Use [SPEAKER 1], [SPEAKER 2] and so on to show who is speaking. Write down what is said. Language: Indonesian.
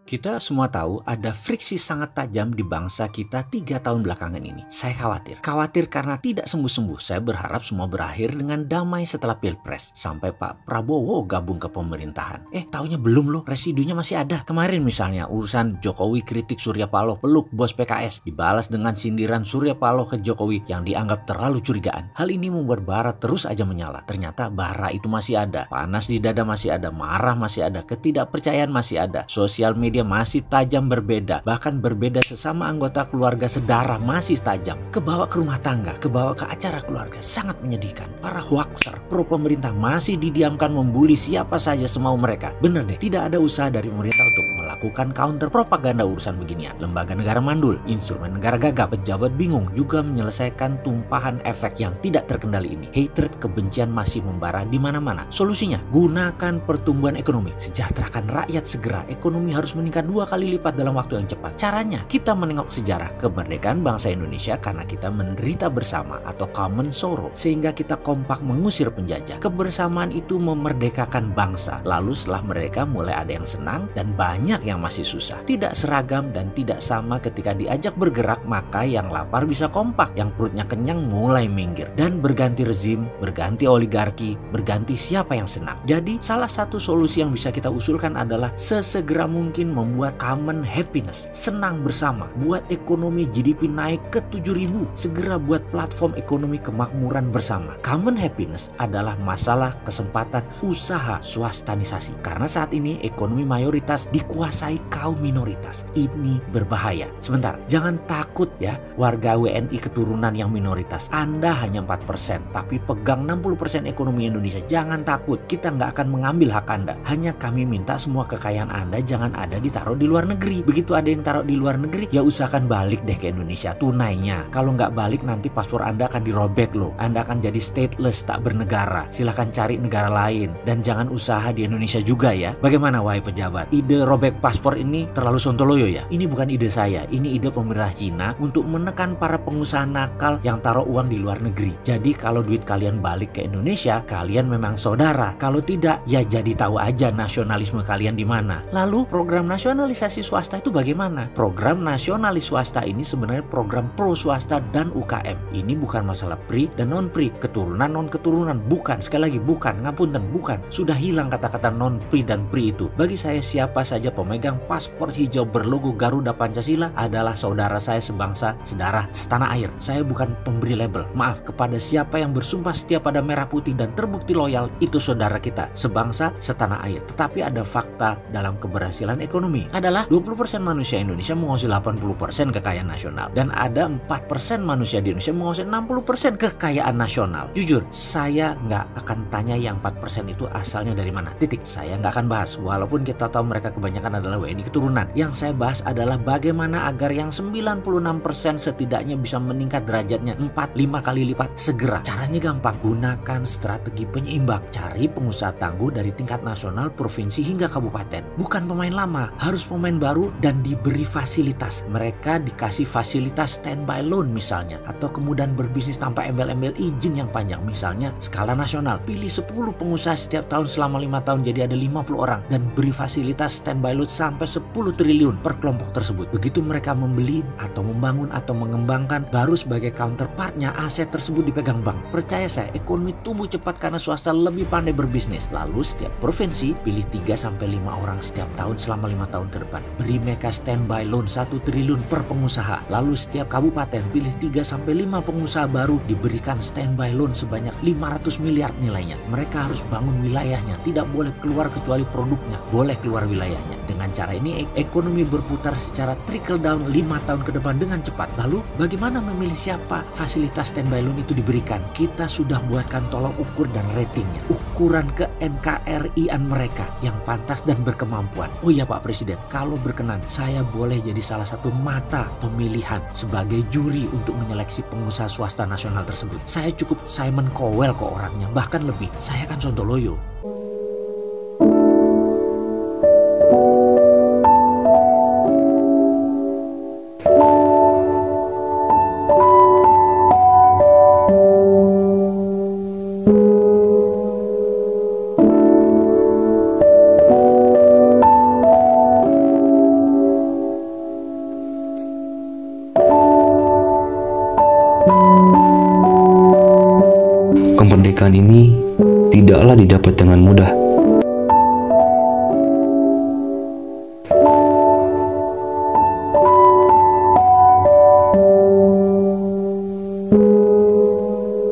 [SPEAKER 1] Kita semua tahu ada friksi sangat tajam di bangsa kita 3 tahun belakangan ini. Saya khawatir karena tidak sembuh-sembuh. Saya berharap semua berakhir dengan damai setelah Pilpres. Sampai Pak Prabowo gabung ke pemerintahan. Taunya belum loh, residunya masih ada. Kemarin misalnya urusan Jokowi kritik Surya Paloh peluk bos PKS. Dibalas dengan sindiran Surya Paloh ke Jokowi yang dianggap terlalu curigaan. Hal ini membuat bara terus aja menyala. Ternyata bara itu masih ada. Panas di dada masih ada, marah masih ada, ketidakpercayaan masih ada. Sosial media masih tajam berbeda, bahkan berbeda sesama anggota keluarga sedarah masih tajam. Kebawa ke rumah tangga, kebawa ke acara keluarga, sangat menyedihkan. Para hoaxer pro pemerintah masih didiamkan membuli siapa saja semau mereka. Bener deh, tidak ada usaha dari pemerintah untuk melakukan counter propaganda urusan beginian. Lembaga negara mandul, instrumen negara gagap, pejabat bingung juga menyelesaikan tumpahan efek yang tidak terkendali ini. Hatred, kebencian masih membara di mana-mana. Solusinya, gunakan pertumbuhan ekonomi, sejahterakan rakyat segera. Ekonomi harus meningkat 2 kali lipat dalam waktu yang cepat. Caranya, kita menengok sejarah kemerdekaan bangsa Indonesia karena kita menderita bersama atau common sorrow, sehingga kita kompak mengusir penjajah. Kebersamaan itu memerdekakan bangsa. Lalu setelah mereka mulai ada yang senang dan banyak yang masih susah. Tidak seragam dan tidak sama ketika diajak bergerak, maka yang lapar bisa kompak, yang perutnya kenyang mulai minggir. Dan berganti rezim, berganti oligarki, berganti siapa yang senang. Jadi salah satu solusi yang bisa kita usulkan adalah sesegera mungkin membuat common happiness, senang bersama, buat ekonomi GDP naik ke 7.000, segera buat platform ekonomi kemakmuran bersama. Common happiness adalah masalah kesempatan usaha swastanisasi, karena saat ini ekonomi mayoritas dikuasai kaum minoritas. Ini berbahaya. Sebentar, jangan takut ya warga WNI keturunan yang minoritas. Anda hanya 4%, tapi pegang 60% ekonomi Indonesia. Jangan takut, kita nggak akan mengambil hak Anda. Hanya kami minta semua kekayaan Anda jangan ada ditaruh di luar negeri. Begitu ada yang taruh di luar negeri, ya usahakan balik deh ke Indonesia tunainya. Kalau nggak balik nanti paspor Anda akan dirobek loh. Anda akan jadi stateless, tak bernegara. Silahkan cari negara lain dan jangan usaha di Indonesia juga ya. Bagaimana wahai pejabat? Ide robek paspor ini terlalu sontoloyo ya? Ini bukan ide saya, ini ide pemerintah Cina untuk menekan para pengusaha nakal yang taruh uang di luar negeri. Jadi kalau duit kalian balik ke Indonesia, kalian memang saudara. Kalau tidak, ya jadi tahu aja nasionalisme kalian di mana. Lalu program nasionalisasi swasta itu bagaimana? Program nasionalis swasta ini sebenarnya program pro swasta dan UKM. Ini bukan masalah pri dan non pri, keturunan non keturunan, bukan. Sekali lagi bukan, ngapunten, bukan. Sudah hilang kata-kata non pri dan pri itu. Bagi saya siapa saja pemegang paspor hijau berlogo Garuda Pancasila adalah saudara saya sebangsa, sedarah, setanah air. Saya bukan pemberi label. Maaf, kepada siapa yang bersumpah setia pada merah putih dan terbukti loyal, itu saudara kita, sebangsa, setanah air. Tetapi ada fakta dalam keberhasilan ekonomi adalah 20% manusia Indonesia menguasai 80% kekayaan nasional, dan ada 4% manusia di Indonesia menguasai 60% kekayaan nasional. Jujur, saya nggak akan tanya yang 4% itu asalnya dari mana. Titik. Saya nggak akan bahas, walaupun kita tahu mereka kebanyakan adalah WNI keturunan. Yang saya bahas adalah bagaimana agar yang 96% setidaknya bisa meningkat derajatnya 4-5 kali lipat segera. Caranya gampang, gunakan strategi penyeimbang. Cari pengusaha tangguh dari tingkat nasional, provinsi hingga kabupaten. Bukan pemain lama, harus pemain baru dan diberi fasilitas. Mereka dikasih fasilitas standby loan misalnya, atau kemudahan berbisnis tanpa embel-embel izin yang panjang. Misalnya skala nasional, pilih 10 pengusaha setiap tahun selama 5 tahun jadi ada 50 orang dan beri fasilitas standby loan sampai 10 triliun per kelompok tersebut. Begitu mereka membeli atau membangun atau mengembangkan, baru sebagai counterpartnya aset tersebut dipegang bank. Percaya saya, ekonomi tumbuh cepat karena swasta lebih pandai berbisnis. Lalu setiap provinsi pilih 3-5 orang setiap tahun selama 5 tahun ke depan. Beri mereka standby loan 1 triliun per pengusaha. Lalu setiap kabupaten pilih 3-5 pengusaha baru diberikan standby loan sebanyak 500 miliar nilainya. Mereka harus bangun wilayahnya, tidak boleh keluar kecuali produknya boleh keluar wilayahnya. Dengan cara ini ekonomi berputar secara trickle down 5 tahun ke depan dengan cepat. Lalu bagaimana memilih siapa fasilitas standby loan itu diberikan? Kita sudah buatkan tolok ukur dan ratingnya, ukuran ke NKRI-an mereka yang pantas dan berkemampuan. Oh iya Pak Presiden, kalau berkenan saya boleh jadi salah satu mata pemilihan sebagai juri untuk menyeleksi pengusaha swasta nasional tersebut. Saya cukup Simon Cowell kok orangnya, bahkan lebih. Saya kan sontoloyo.
[SPEAKER 2] Kemerdekaan ini tidaklah didapat dengan mudah.